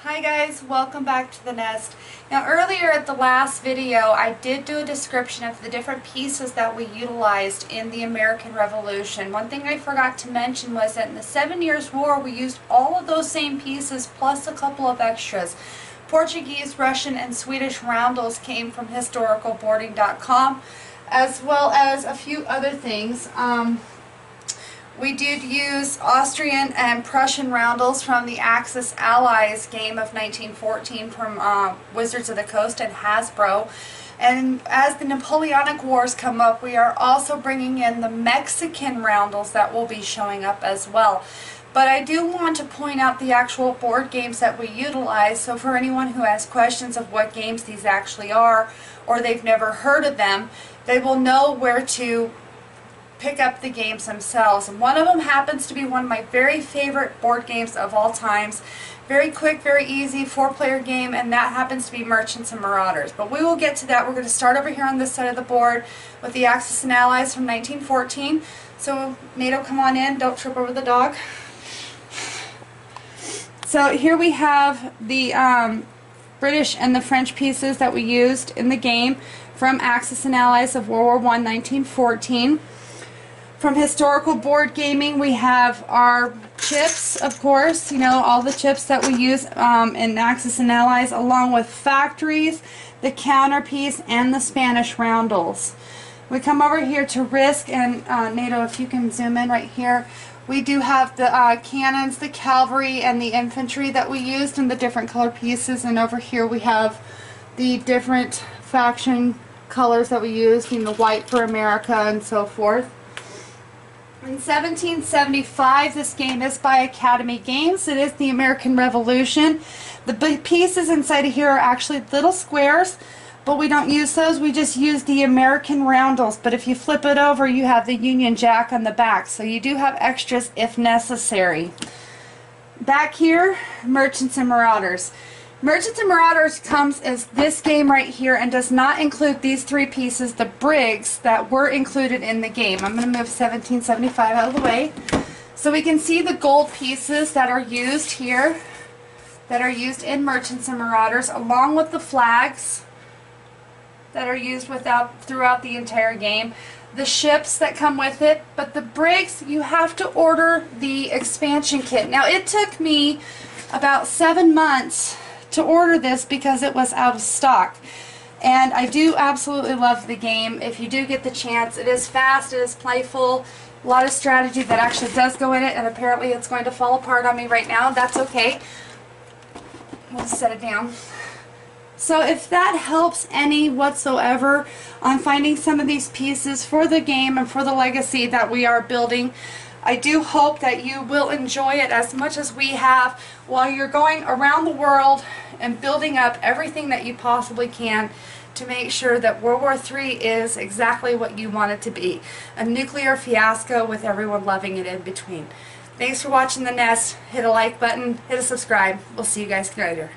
Hi guys, welcome back to the nest. Now earlier at the last video I did do a description of the different pieces that we utilized in the American Revolution. One thing I forgot to mention was that in the 7 Years' War we used all of those same pieces plus a couple of extras. Portuguese, Russian, and Swedish roundels came from historicalboarding.com, as well as a few other things. We did use Austrian and Prussian roundels from the Axis Allies game of 1914 from Wizards of the Coast and Hasbro. And as the Napoleonic Wars come up, we are also bringing in the Mexican roundels that will be showing up as well. But I do want to point out the actual board games that we utilize, so for anyone who has questions of what games these actually are, or they've never heard of them, they will know where to pick up the games themselves. And one of them happens to be one of my very favorite board games of all times. Very quick, very easy, 4-player game, and that happens to be Merchants and Marauders. But we will get to that. We're going to start over here on this side of the board with the Axis and Allies from 1914. So NATO, come on in, don't trip over the dog. So here we have the British and the French pieces that we used in the game from Axis and Allies of World War I, 1914. From Historical Board Gaming, we have our chips, of course, you know, all the chips that we use in Axis and Allies, along with factories, the counterpiece, and the Spanish roundels. We come over here to Risk, and NATO, if you can zoom in right here, we do have the cannons, the cavalry, and the infantry that we used in the different color pieces, and over here we have the different faction colors that we used, you know, white for America and so forth. In 1775, this game is by Academy Games. It is the American Revolution. The pieces inside of here are actually little squares, but we don't use those. We just use the American roundels. But if you flip it over, you have the Union Jack on the back. So you do have extras if necessary. Back here, Merchants and Marauders. Merchants and Marauders comes as this game right here and does not include these three pieces, the brigs, that were included in the game. I'm going to move 1775 out of the way. So we can see the gold pieces that are used here, that are used in Merchants and Marauders, along with the flags that are used throughout the entire game. The ships that come with it, but the brigs, you have to order the expansion kit. Now it took me about 7 months to order this because it was out of stock, and I do absolutely love the game. If you do get the chance, it is fast, it is playful, a lot of strategy that actually does go in it, and apparently it's going to fall apart on me right now. That's okay, we'll just set it down. So if that helps any whatsoever on finding some of these pieces for the game and for the legacy that we are building, I do hope that you will enjoy it as much as we have while you're going around the world and building up everything that you possibly can to make sure that World War III is exactly what you want it to be. A nuclear fiasco with everyone loving it in between. Thanks for watching The Nest. Hit a like button, hit a subscribe. We'll see you guys later.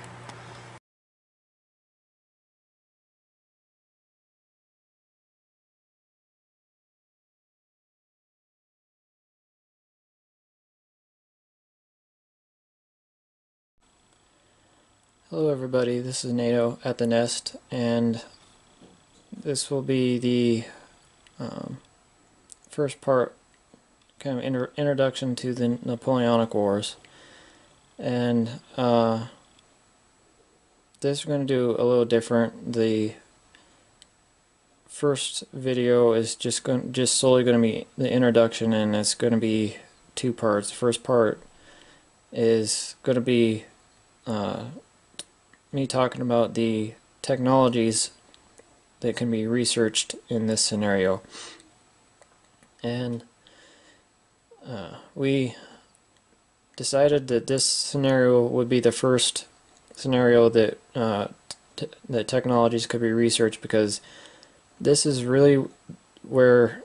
Hello everybody, this is NATO at the Nest, and this will be the first part, kind of introduction to the Napoleonic Wars. And this we're going to do a little different. The first video is just solely going to be the introduction, and it's going to be 2 parts. The first part is going to be me talking about the technologies that can be researched in this scenario. And we decided that this scenario would be the first scenario that that technologies could be researched, because this is really where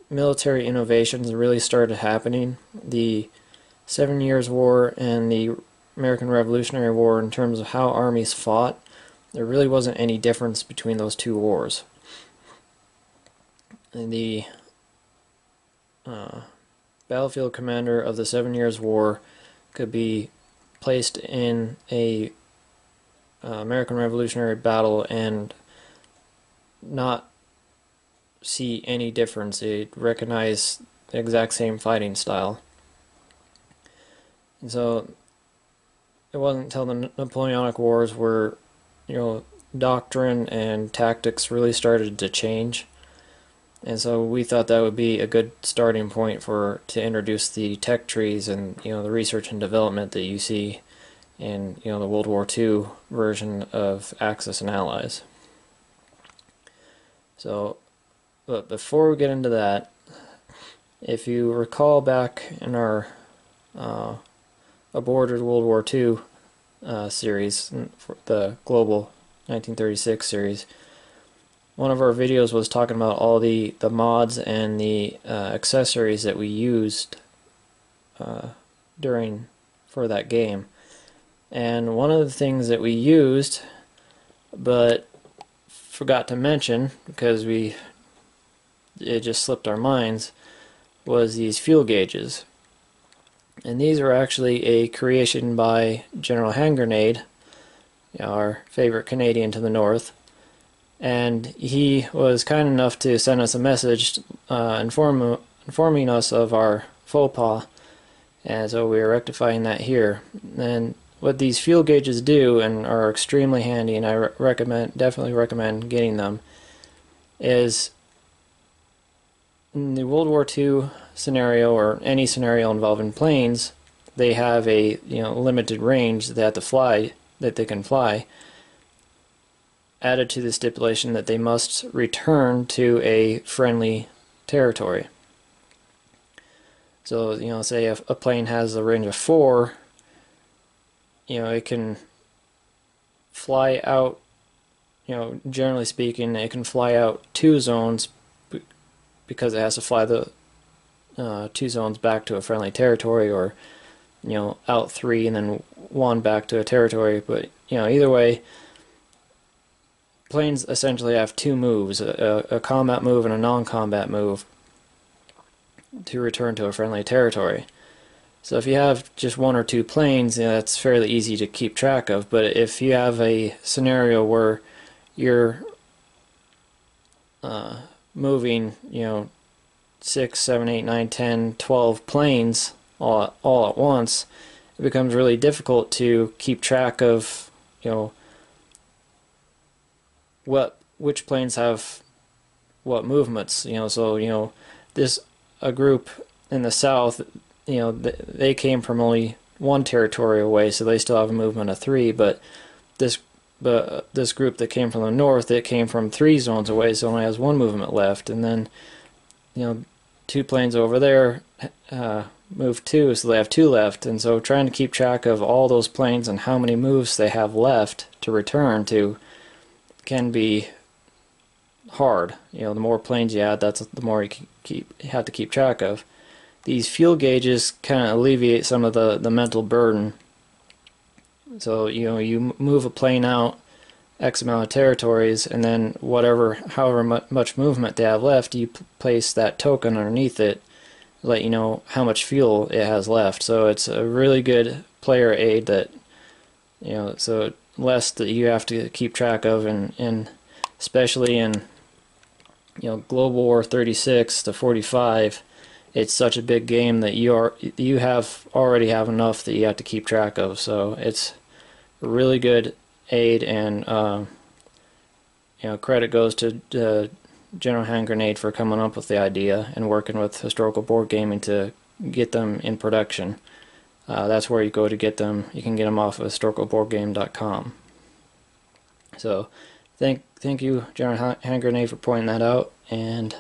military innovations really started happening. The 7 Years' War and the American Revolutionary War, in terms of how armies fought, there really wasn't any difference between those 2 wars. And the battlefield commander of the 7 Years' War could be placed in a American Revolutionary battle and not see any difference. They recognize the exact same fighting style. And so it wasn't until the Napoleonic Wars where, doctrine and tactics really started to change. And so we thought that would be a good starting point to introduce the tech trees and, the research and development that you see in, the World War II version of Axis and Allies. So, but before we get into that, if you recall back in our aborted World War II series, for the Global 1936 series, one of our videos was talking about all the mods and the accessories that we used for that game. And one of the things that we used but forgot to mention because it just slipped our minds was these fuel gauges. And these are actually a creation by General Hand Grenade, our favorite Canadian to the north. And he was kind enough to send us a message informing us of our faux pas, and so we are rectifying that here. And what these fuel gauges do, and are extremely handy, and I definitely recommend getting them, is in the World War II scenario, or any scenario involving planes, they have a limited range that they can fly, added to the stipulation that they must return to a friendly territory. So, say if a plane has a range of 4, it can fly out, generally speaking, it can fly out 2 zones because it has to fly the 2 zones back to a friendly territory, or, out 3 and then 1 back to a territory. But, either way, planes essentially have 2 moves, a combat move and a non-combat move, to return to a friendly territory. So if you have just 1 or 2 planes, that's fairly easy to keep track of. But if you have a scenario where you're moving, 6, 7, 8, 9, 10, 12 planes all at once, it becomes really difficult to keep track of, which planes have what movements. So a group in the south, they came from only 1 territory away, so they still have a movement of 3. But this group that came from the north, it came from 3 zones away, so it only has 1 movement left. And then 2 planes over there move 2, so they have 2 left. And so trying to keep track of all those planes and how many moves they have left to return to can be hard. The more planes you add, that's the more you have to keep track of. These fuel gauges kind of alleviate some of the mental burden. So you move a plane out X amount of territories, and then however much movement they have left, you place that token underneath it, let you know how much fuel it has left. So it's a really good player aid that so less that you have to keep track of, and especially in Global War 36 to 45, it's such a big game that you already have enough that you have to keep track of. So it's a really good aid, and credit goes to General Hand Grenade for coming up with the idea and working with Historical Board Gaming to get them in production. That's where you go to get them. You can get them off of historicalboardgame.com. So thank you, General Hand Grenade, for pointing that out, and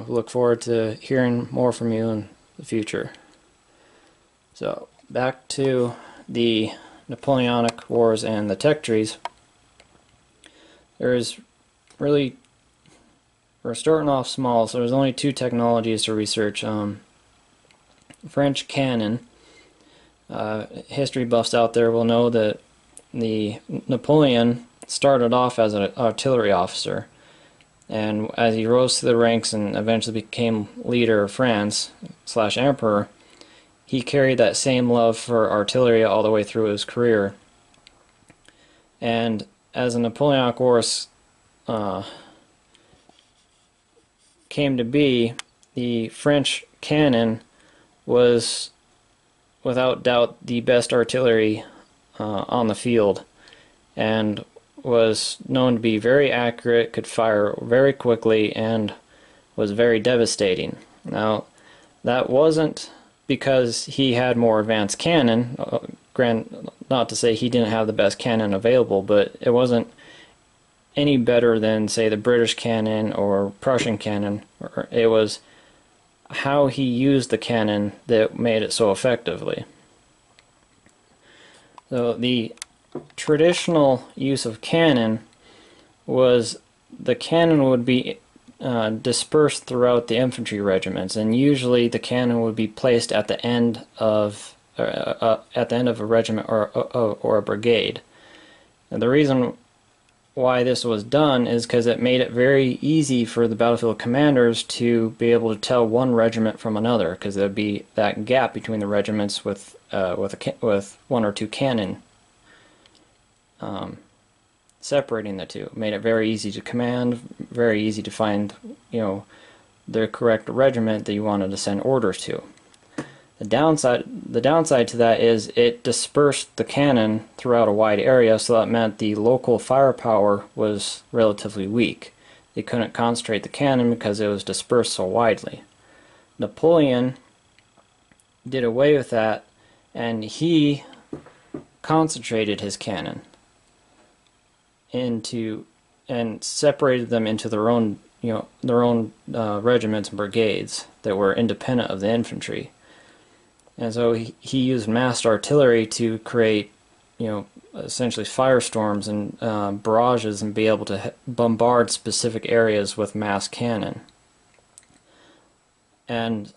look forward to hearing more from you in the future. So back to the Napoleonic Wars and the tech trees. We're starting off small, so there's only 2 technologies to research. French cannon. History buffs out there will know that Napoleon started off as an artillery officer, and as he rose to the ranks and eventually became leader of France / emperor, he carried that same love for artillery all the way through his career. And as the Napoleonic Wars came to be, the French cannon was without doubt the best artillery on the field, and was known to be very accurate, could fire very quickly, and was very devastating. Now, that wasn't because he had more advanced cannon. Not to say he didn't have the best cannon available, but it wasn't any better than, say, the British cannon or Prussian cannon. It was how he used the cannon that made it so effectively. So the traditional use of cannon was the cannon would be dispersed throughout the infantry regiments, and usually the cannon would be placed at the end of a regiment or a brigade. And the reason why this was done is because it made it very easy for the battlefield commanders to be able to tell one regiment from another, because there'd be that gap between the regiments with one or two cannon separating the two. It made it very easy to command, very easy to find, the correct regiment that you wanted to send orders to. The downside to that is it dispersed the cannon throughout a wide area, so that meant the local firepower was relatively weak. They couldn't concentrate the cannon because it was dispersed so widely. Napoleon did away with that, and he concentrated his cannon and separated them into their own regiments and brigades that were independent of the infantry. And so he used massed artillery to create, essentially firestorms and barrages, and be able to bombard specific areas with massed cannon. And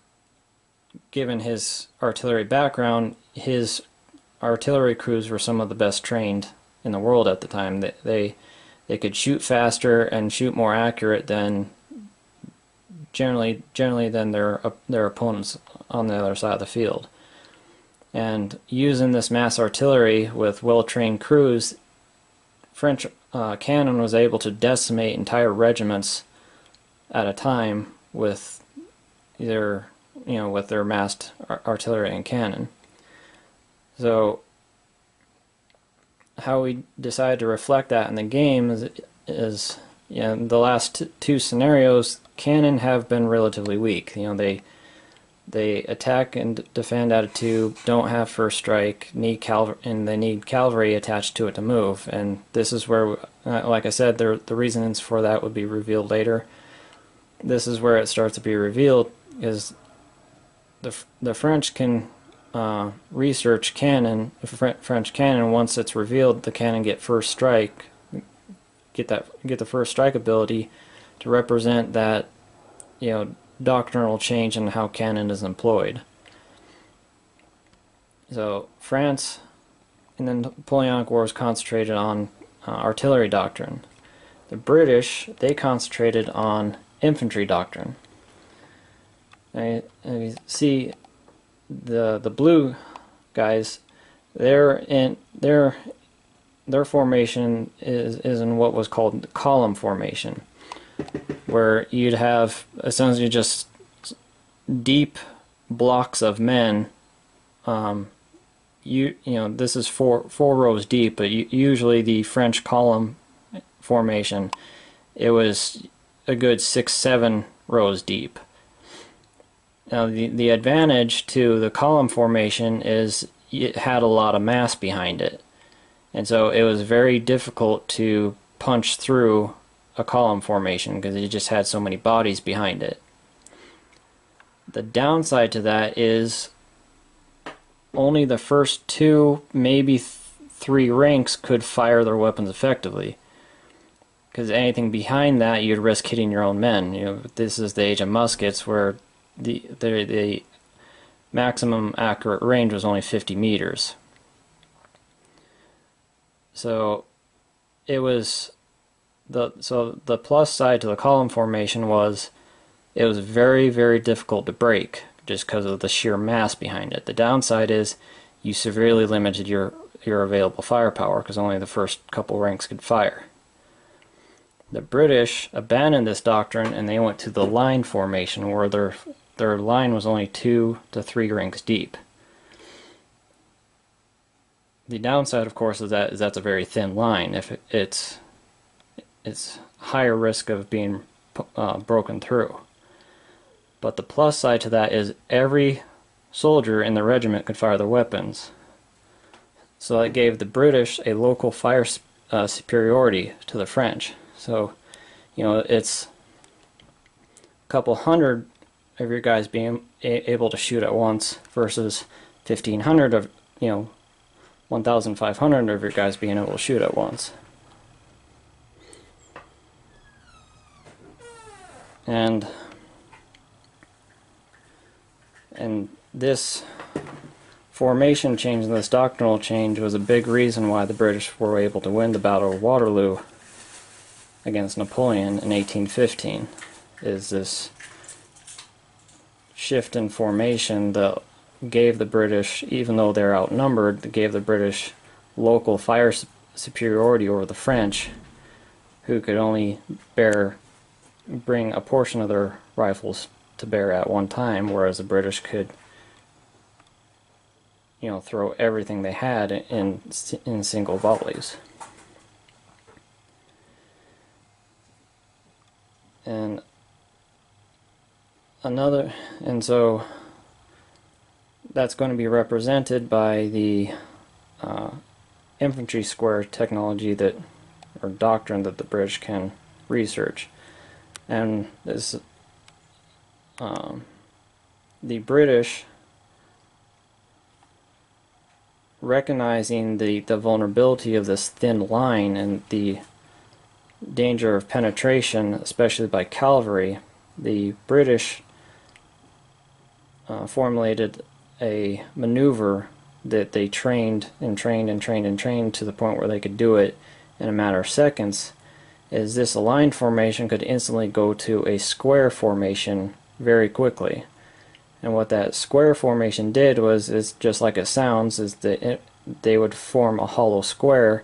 given his artillery background, his artillery crews were some of the best trained in the world at the time. They could shoot faster and shoot more accurate than generally than their opponents on the other side of the field. And using this mass artillery with well-trained crews, French cannon was able to decimate entire regiments at a time with their massed artillery and cannon. So how we decided to reflect that in the game is the last two scenarios, cannon have been relatively weak. They attack and defend at a tube, don't have first strike, and they need cavalry attached to it to move. And this is where, like I said, the reasons for that would be revealed later. This is where it starts to be revealed, is the French can research cannon. French cannon, once it's revealed, the cannon get first strike, get the first strike ability to represent that doctrinal change in how cannon is employed. So France in the Napoleonic Wars concentrated on artillery doctrine. The British, they concentrated on infantry doctrine. And you see the blue guys, their formation is in what was called column formation, where you'd have essentially just deep blocks of men. This is four rows deep, but usually the French column formation, it was a good 6-7 rows deep. Now the advantage to the column formation is it had a lot of mass behind it, and so it was very difficult to punch through a column formation because it just had so many bodies behind it. The downside to that is only the first two, maybe three ranks could fire their weapons effectively, because anything behind that you'd risk hitting your own men. This is the age of muskets, where the maximum accurate range was only 50 meters. So it was the plus side to the column formation was it was very, very difficult to break, just because of the sheer mass behind it. The downside is you severely limited your available firepower because only the first couple ranks could fire. The British abandoned this doctrine and they went to the line formation, where their line was only 2 to 3 ranks deep. The downside, of course, is that's a very thin line. If it's higher risk of being broken through. But the plus side to that is every soldier in the regiment could fire their weapons. So that gave the British a local fire superiority to the French. So, you know, it's a couple hundred of your guys being able to shoot at once versus 1,500 of, 1,500 of your guys being able to shoot at once. And this formation change and this doctrinal change was a big reason why the British were able to win the Battle of Waterloo against Napoleon in 1815. Is this shift in formation that gave the British, even though they're outnumbered, gave the British local fire superiority over the French, who could only bring a portion of their rifles to bear at one time, whereas the British could, throw everything they had in single volleys. And so that's going to be represented by the infantry square technology or doctrine that the British can research. And this, the British, recognizing the vulnerability of this thin line and the danger of penetration, especially by cavalry, the British formulated a maneuver that they trained and trained and trained and trained to the point where they could do it in a matter of seconds. Is this aligned formation could instantly go to a square formation very quickly. And what that square formation did was, is just like it sounds, is that they would form a hollow square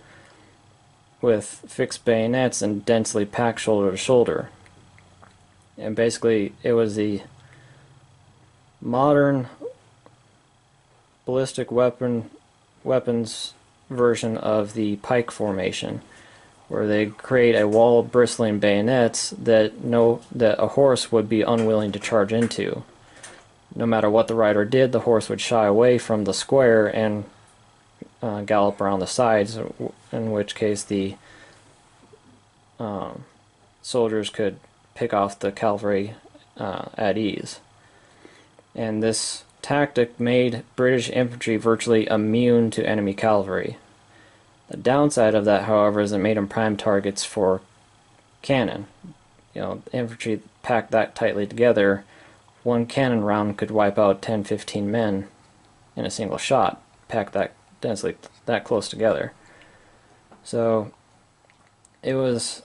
with fixed bayonets and densely packed shoulder to shoulder. And basically it was the modern ballistic weapons version of the pike formation, where they create a wall of bristling bayonets that a horse would be unwilling to charge into. No matter what the rider did, the horse would shy away from the square and gallop around the sides, in which case the soldiers could pick off the cavalry at ease. And this tactic made British infantry virtually immune to enemy cavalry. The downside of that, however, is it made them prime targets for cannon. Infantry packed that tightly together, one cannon round could wipe out 10-15 men in a single shot, packed that densely, that close together. So it was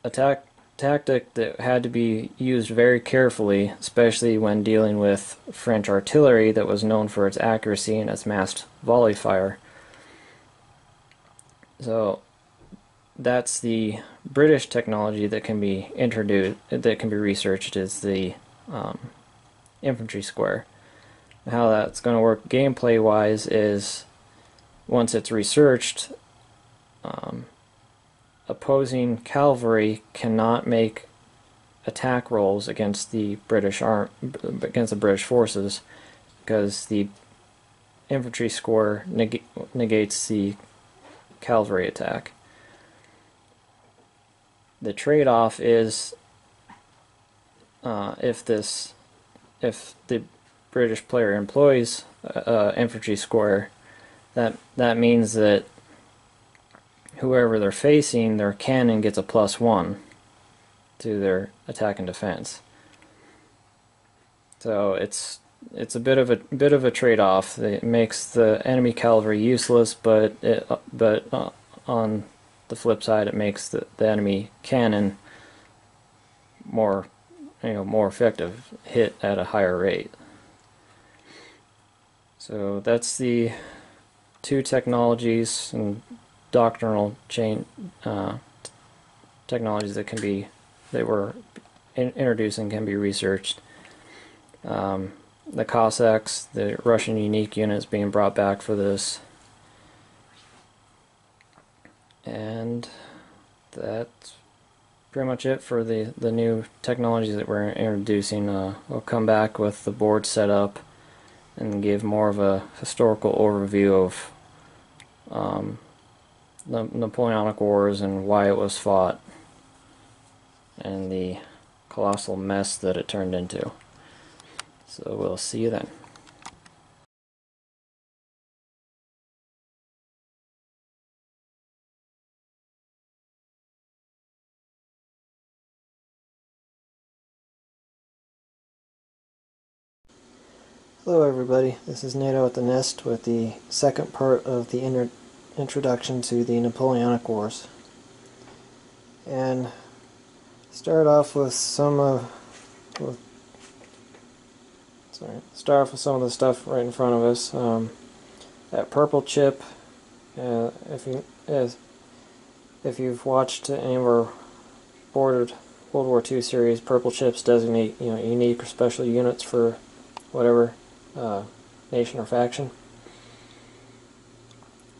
a tactic that had to be used very carefully, especially when dealing with French artillery that was known for its accuracy and its massed volley fire. So that's the British technology that can be introduced, that can be researched, is the infantry square. How that's going to work gameplay wise is, once it's researched, opposing cavalry cannot make attack rolls against the British forces, because the infantry square negates the cavalry attack. The trade-off is, if the British player employs infantry square, that means that whoever they're facing, their cannon gets a +1 to their attack and defense. So it's a bit of a trade-off. It makes the enemy cavalry useless, but on the flip side, it makes the enemy cannon more effective, hit at a higher rate. So that's the two technologies and doctrinal technologies that we're introducing can be researched. The Cossacks, the Russian unique units being brought back for this. And that's pretty much it for the new technologies that we're introducing. We'll come back with the board setup and give more of a historical overview of the Napoleonic Wars and why it was fought and the colossal mess that it turned into. So we'll see you then. Hello everybody, this is NATO at the Nest with the second part of the introduction to the Napoleonic Wars. And start off with some of the stuff right in front of us. That purple chip, if you've watched any of our World War II series, purple chips designate unique or special units for whatever nation or faction.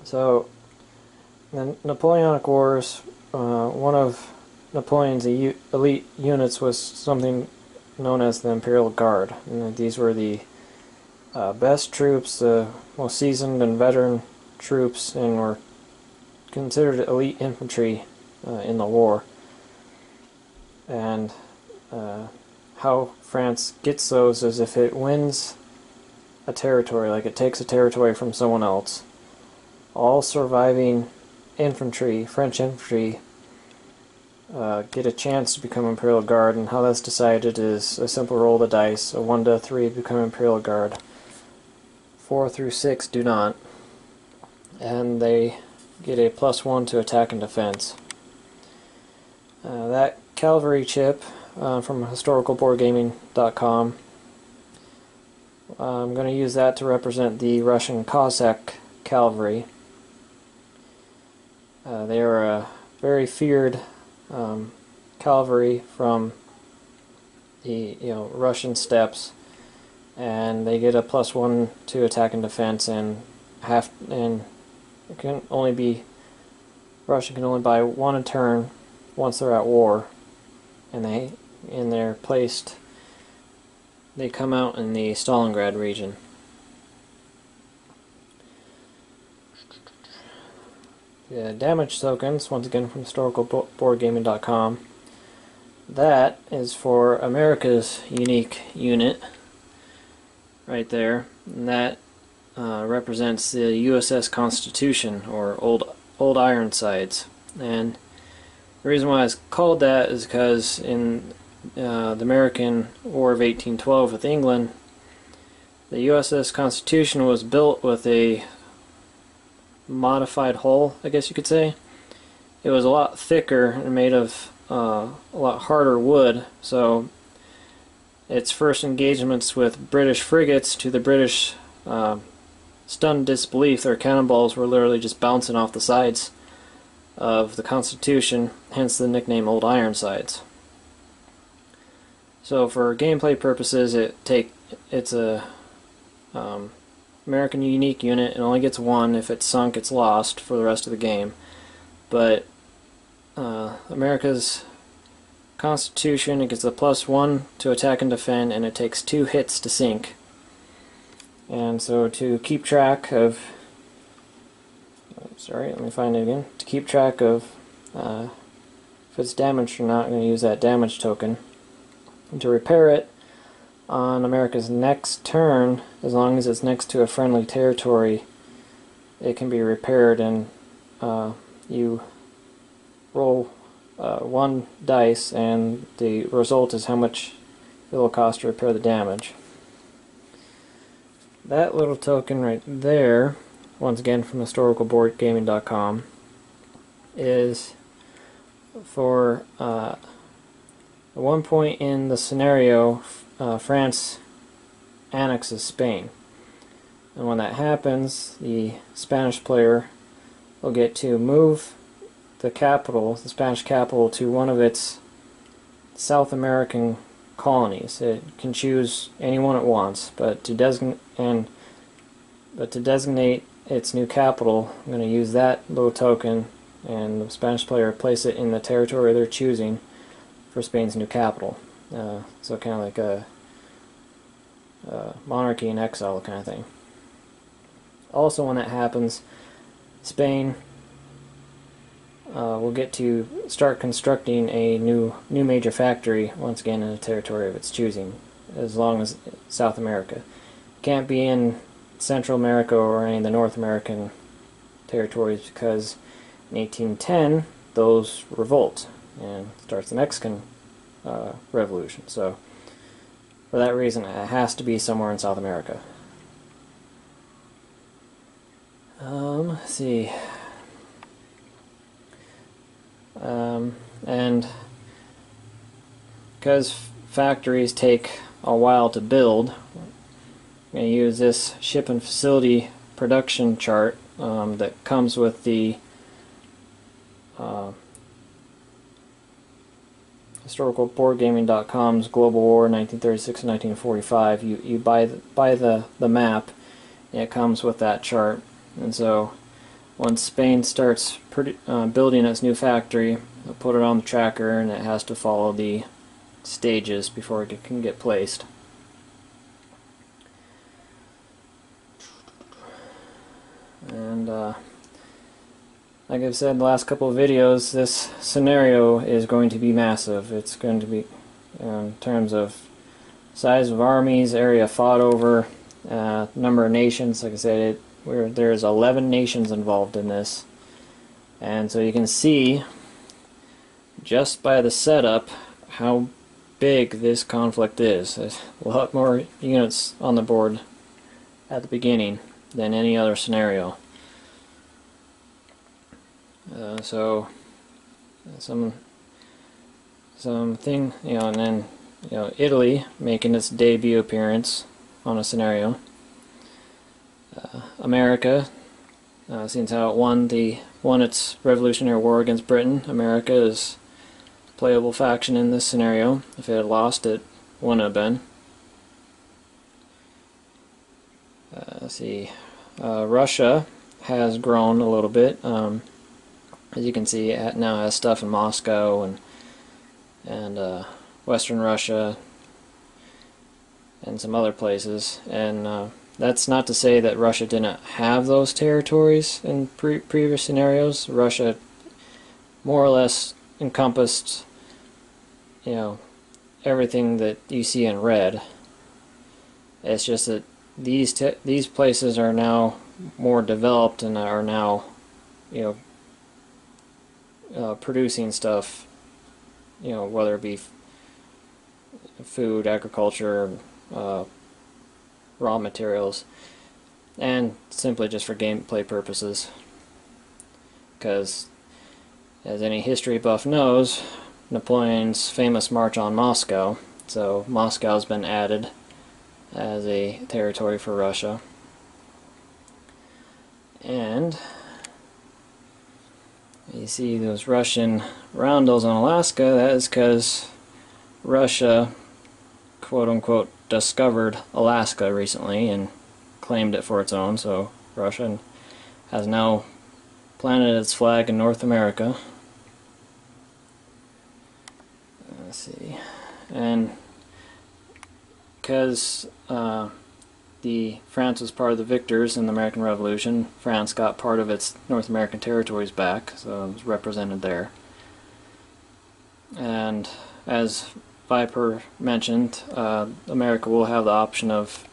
So the Napoleonic Wars, one of Napoleon's elite units was something known as the Imperial Guard, and these were the best troops, the most seasoned and veteran troops, and were considered elite infantry in the war. And how France gets those is if it wins a territory, like it takes a territory from someone else, all surviving infantry, French infantry, get a chance to become Imperial Guard, and how that's decided is a simple roll of the dice. A 1 to 3 become Imperial Guard, 4 through 6 do not, and they get a +1 to attack and defense. That cavalry chip from historicalboardgaming.com, I'm going to use that to represent the Russian Cossack cavalry. They are a very feared cavalry from the Russian steppes, and they get a +1 to attack and defense, and it can only be Russia can only buy 1 a turn once they're at war, and they're placed. They come out in the Stalingrad region. The damage tokens, once again from historicalboardgaming.com. That is for America's unique unit, right there, and that represents the USS Constitution, or Old Ironsides. And the reason why it's called that is because in the American War of 1812 with England, the USS Constitution was built with a modified hull, I guess you could say. It was a lot thicker and made of a lot harder wood, so its first engagements with British frigates, to the British stunned disbelief, their cannonballs were literally just bouncing off the sides of the Constitution, hence the nickname Old Ironsides. So for gameplay purposes, it's a American unique unit. It only gets 1. If it's sunk, it's lost for the rest of the game. But America's Constitution, it gets a +1 to attack and defend, and it takes 2 hits to sink. And so to keep track of, let me find it again. To keep track of if it's damaged or not, I'm going to use that damage token. And to repair it on America's next turn, as long as it's next to a friendly territory, it can be repaired, and you roll 1 dice, and the result is how much it will cost to repair the damage. That little token right there, once again from historicalboardgaming.com, is for at one point in the scenario, France annexes Spain. And when that happens, the Spanish player will get to move the capital, the Spanish capital, to one of its South American colonies. It can choose any one it wants, but to designate its new capital, I'm going to use that little token, and the Spanish player place it in the territory they're choosing for Spain's new capital. So kind of like a monarchy in exile kind of thing. Also, when that happens, Spain will get to start constructing a new major factory once again in a territory of its choosing, as long as South America. Can't be in Central America or any of the North American territories, because in 1810 those revolt and starts the Mexican Revolution. So for that reason, it has to be somewhere in South America. Let's see. And because factories take a while to build, I'm going to use this ship and facility production chart that comes with the historicalboardgaming.com's Global War 1936 and 1945. You buy the map, and it comes with that chart. And so once Spain starts building its new factory, they'll put it on the tracker, and it has to follow the stages before it can get placed. And like I've said in the last couple of videos, this scenario is going to be massive. It's going to be, in terms of size of armies, area fought over, number of nations. Like I said, there's 11 nations involved in this, and so you can see just by the setup how big this conflict is. There's a lot more units on the board at the beginning than any other scenario. So something, and then Italy making its debut appearance on a scenario. America, since how it won its Revolutionary War against Britain, America is a playable faction in this scenario. If it had lost, it wouldn't have been. Let's see. Russia has grown a little bit. As you can see, it now has stuff in Moscow and Western Russia and some other places. And that's not to say that Russia didn't have those territories in previous scenarios. Russia more or less encompassed, everything that you see in red. It's just that these places are now more developed and are now, producing stuff, whether it be food, agriculture, raw materials, and simply just for gameplay purposes. Because, as any history buff knows, Napoleon's famous march on Moscow, so Moscow's been added as a territory for Russia. And you see those Russian roundels on Alaska. That is because Russia, quote-unquote, discovered Alaska recently and claimed it for its own. So Russia has now planted its flag in North America. Let's see. And because France was part of the victors in the American Revolution, France got part of its North American territories back, so it was represented there. And as Viper mentioned, America will have the option of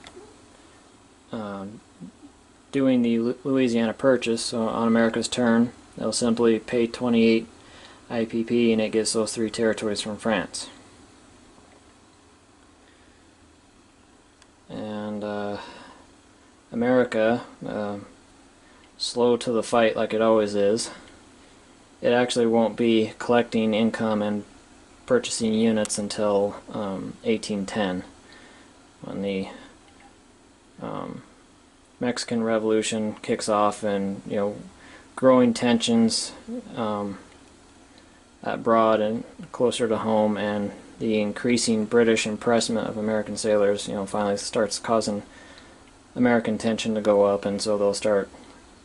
doing the Louisiana Purchase. So on America's turn, they'll simply pay 28 IPP and it gets those 3 territories from France. And America, slow to the fight like it always is, it actually won't be collecting income and purchasing units until 1810, when the Mexican Revolution kicks off, and growing tensions abroad and closer to home, and the increasing British impressment of American sailors, finally starts causing American tension to go up, and so they'll start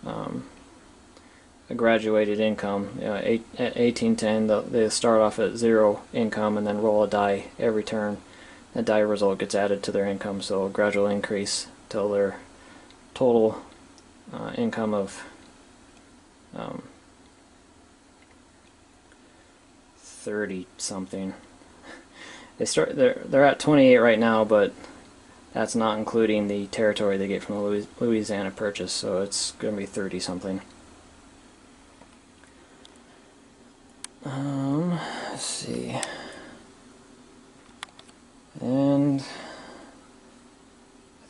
a graduated income. At 1810, they start off at zero income and then roll a die every turn. That die result gets added to their income, so a gradual increase till their total income of 30 something. They're at 28 right now, but that's not including the territory they get from the Louisiana Purchase, so it's going to be 30 something. Let's see. And I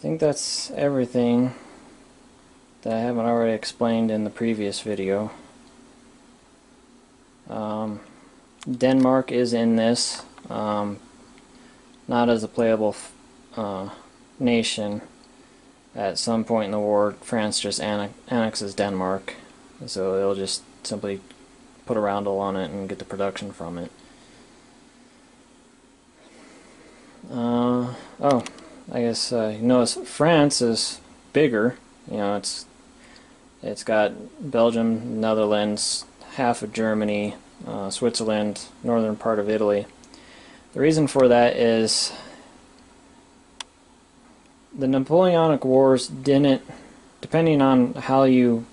think that's everything that I haven't already explained in the previous video. Denmark is in this, not as a playable nation. At some point in the war, France just annexes Denmark, so they'll just simply put a roundel on it and get the production from it. Oh, I guess you notice France is bigger. It's got Belgium, Netherlands, half of Germany, Switzerland, northern part of Italy. The reason for that is the Napoleonic Wars didn't, depending on how you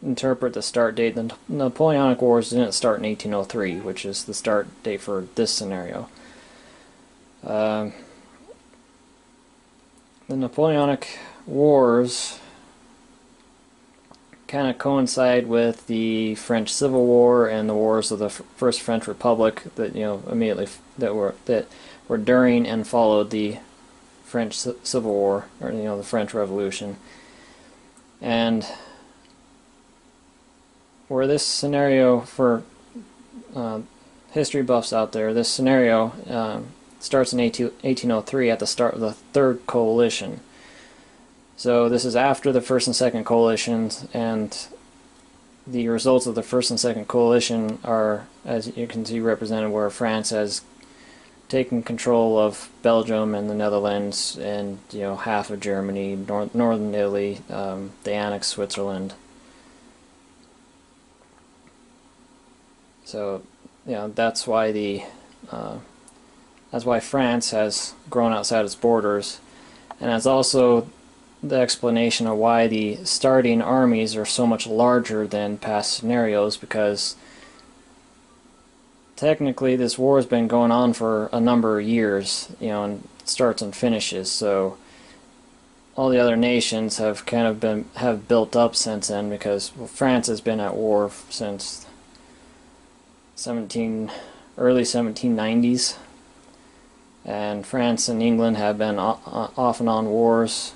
interpret the start date, the Napoleonic Wars didn't start in 1803, which is the start date for this scenario. The Napoleonic Wars kind of coincide with the French Civil War and the wars of the First French Republic that immediately that were during and followed the French Civil War, or the French Revolution. And where this scenario, for history buffs out there, this scenario starts in 1803 at the start of the Third Coalition. So this is after the First and Second Coalitions, and the results of the First and Second Coalition are, as you can see, represented where France has taken control of Belgium and the Netherlands, and half of Germany, northern Italy. They annexed Switzerland. So that's why France has grown outside its borders, and that's also the explanation of why the starting armies are so much larger than past scenarios, because technically this war has been going on for a number of years, and starts and finishes, so all the other nations have have built up since then, because France has been at war since early 1790s, and France and England have been off and on wars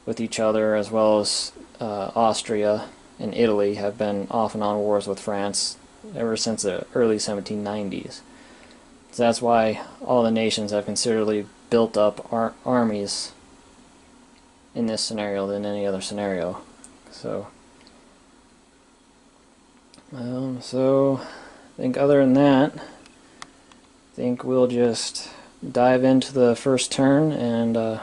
with each other, as well as Austria and Italy have been off and on wars with France ever since the early 1790s. So that's why all the nations have considerably built up armies in this scenario than any other scenario. So I think other than that, I think we'll just dive into the first turn and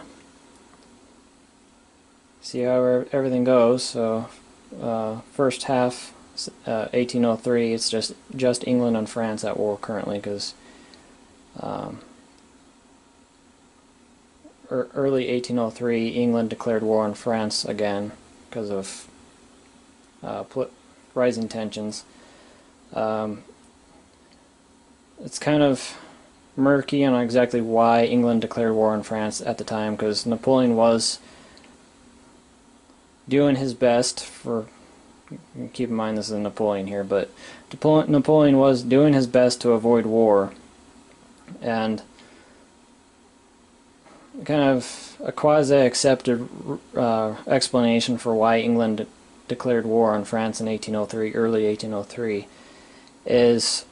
see how everything goes. So first half, 1803, it's just England and France at war currently, because early 1803 England declared war on France again because of rising tensions. It's kind of murky on exactly why England declared war on France at the time, because Napoleon was doing his best for, keep in mind this is Napoleon here, but Napoleon was doing his best to avoid war, and kind of a quasi-accepted explanation for why England declared war on France in early 1803, is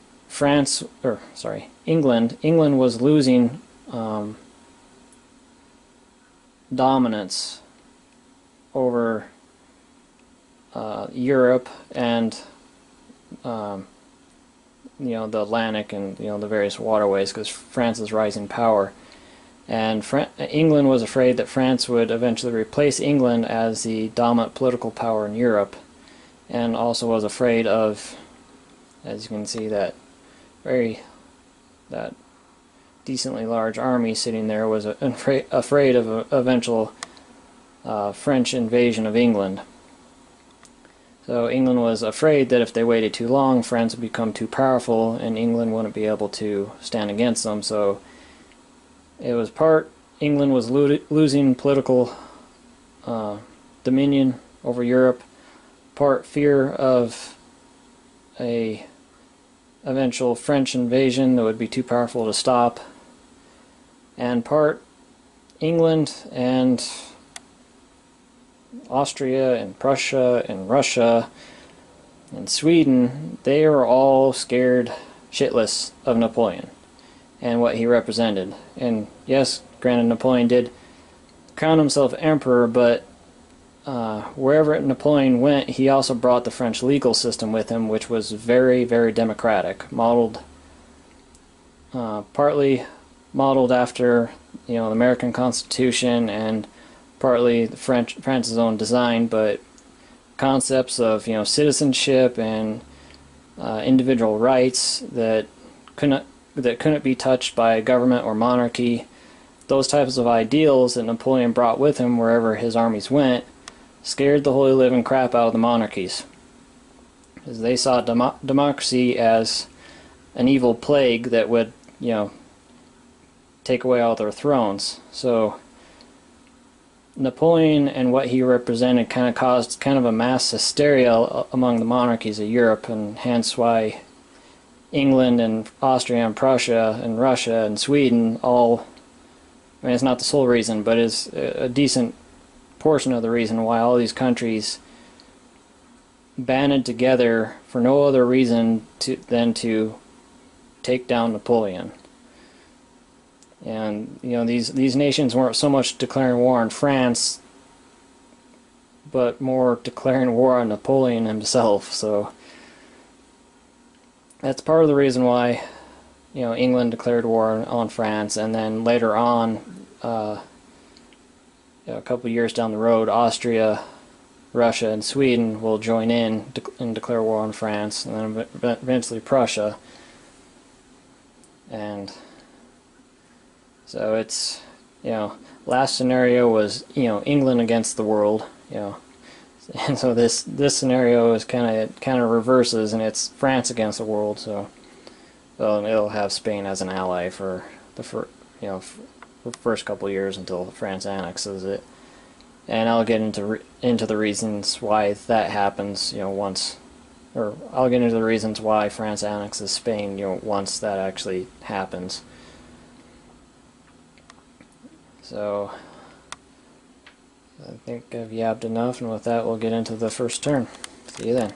England was losing dominance over Europe and the Atlantic and the various waterways, because France's rising power. And England was afraid that France would eventually replace England as the dominant political power in Europe, and also was afraid of, as you can see, that decently large army sitting there was afraid of an eventual French invasion of England. So England was afraid that if they waited too long, France would become too powerful and England wouldn't be able to stand against them. So it was part England was losing political dominion over Europe, part fear of a eventual French invasion that would be too powerful to stop, and part England and Austria and Prussia and Russia and Sweden, they were all scared shitless of Napoleon and what he represented. And yes, granted, Napoleon did crown himself emperor, but wherever Napoleon went, he also brought the French legal system with him, which was very, very democratic, modeled partly modeled after the American Constitution and partly France's own design, but concepts of citizenship and individual rights that couldn't be touched by government or monarchy. Those types of ideals that Napoleon brought with him wherever his armies went scared the holy living crap out of the monarchies, because they saw democracy as an evil plague that would take away all their thrones. So Napoleon and what he represented kind of caused kind of a mass hysteria among the monarchies of Europe, and hence why England and Austria and Prussia and Russia and Sweden all, I mean, it's not the sole reason, but is a decent portion of the reason why all these countries banded together for no other reason than to take down Napoleon. And these nations weren't so much declaring war on France, but more declaring war on Napoleon himself. So that's part of the reason why England declared war on France, and then later on, a couple of years down the road, Austria, Russia, and Sweden will join in and declare war on France, and then eventually Prussia. And so it's, last scenario was, England against the world, and so this scenario is kind of reverses, and it's France against the world. So it'll have Spain as an ally for the first couple of years until France annexes it, and I'll get into the reasons why that happens, I'll get into the reasons why France annexes Spain, once that actually happens. So I think I've yabbed enough, and with that we'll get into the first turn. See you then.